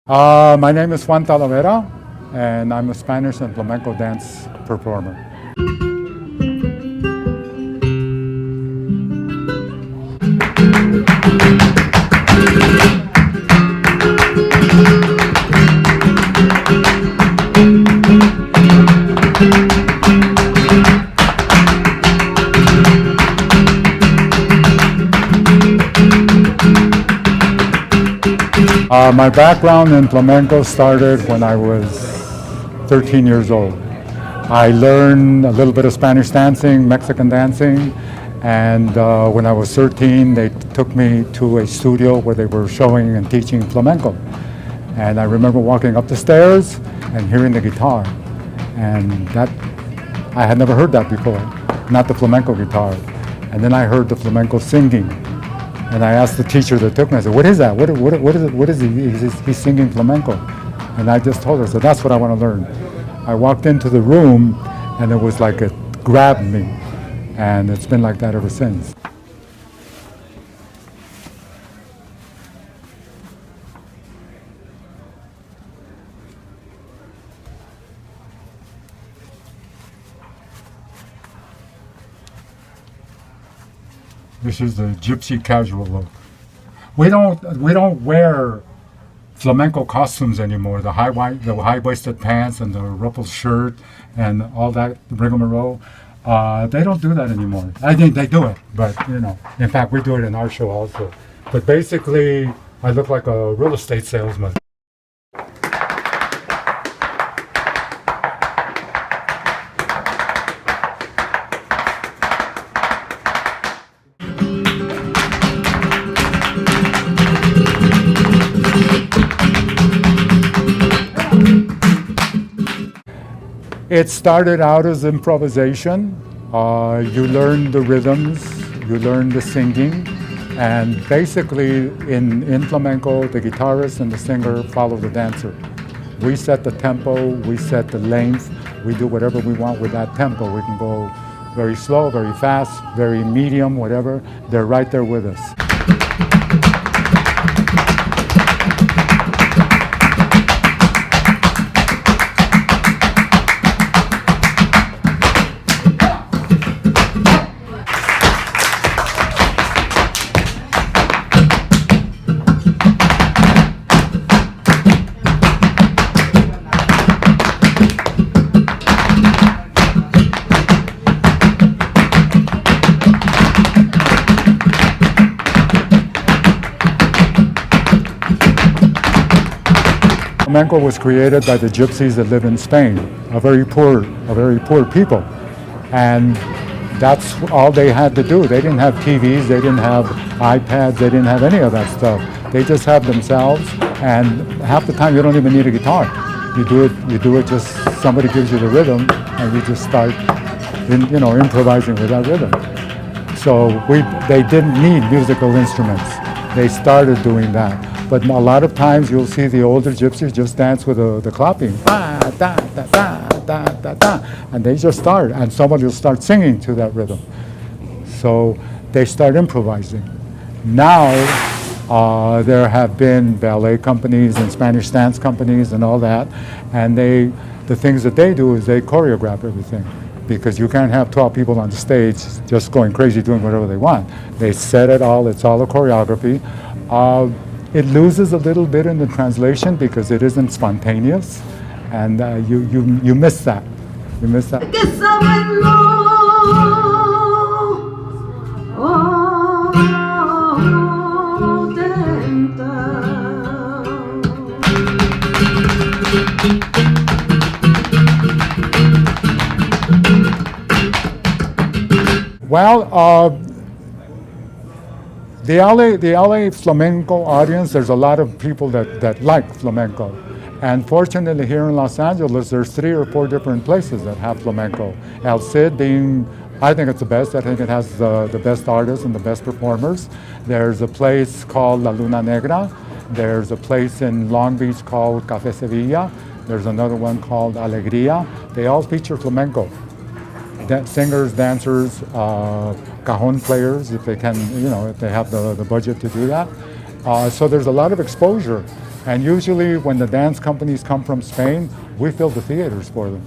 My name is Juan Talavera, and I'm a Spanish and flamenco dance performer. My background in flamenco started when I was 13 years old. I learned a little bit of Spanish dancing, Mexican dancing, and when I was 13, they took me to a studio where they were showing and teaching flamenco. And I remember walking up the stairs and hearing the guitar, and that I had never heard that before, not the flamenco guitar. And then I heard the flamenco singing. And I asked the teacher that took me, I said, what is that? What is it? What is he? He's singing flamenco. And I just told her, so that's what I want to learn. I walked into the room and it was like it grabbed me. And it's been like that ever since. This is the gypsy casual look. We don't wear flamenco costumes anymore. The high-waisted pants and the ruffled shirt and all that rigmarole. They don't do that anymore. I think they do it, but in fact, we do it in our show also. But basically, I look like a real estate salesman. It started out as improvisation. You learn the rhythms, you learn the singing, and basically in flamenco, the guitarist and the singer follow the dancer. We set the tempo, we set the length, we do whatever we want with that tempo. We can go very slow, very fast, very medium, whatever. They're right there with us. Flamenco was created by the gypsies that live in Spain, a very poor people, and that's all they had to do. They didn't have TVs, they didn't have iPads, they didn't have any of that stuff. They just have themselves, and half the time you don't even need a guitar. You do it. Just somebody gives you the rhythm, and you just start, improvising with that rhythm. So they didn't need musical instruments. They started doing that. But a lot of times you'll see the older gypsies just dance with the clapping, da, da, da, da, da, da, and they just start, and somebody will start singing to that rhythm. So they start improvising. Now there have been ballet companies and Spanish dance companies and all that, and the things that they do is they choreograph everything, because you can't have 12 people on the stage just going crazy doing whatever they want. They set it all, it's all a choreography. It loses a little bit in the translation because it isn't spontaneous, and you miss that. You miss that. Well, the LA flamenco audience, there's a lot of people that like flamenco. And fortunately here in Los Angeles, there's 3 or 4 different places that have flamenco. El Cid being, I think it's the best. I think it has the best artists and the best performers. There's a place called La Luna Negra. There's a place in Long Beach called Café Sevilla. There's another one called Alegría. They all feature flamenco. Singers, dancers, cajon players, if they can, if they have the budget to do that. So there's a lot of exposure. And usually when the dance companies come from Spain, we fill the theaters for them.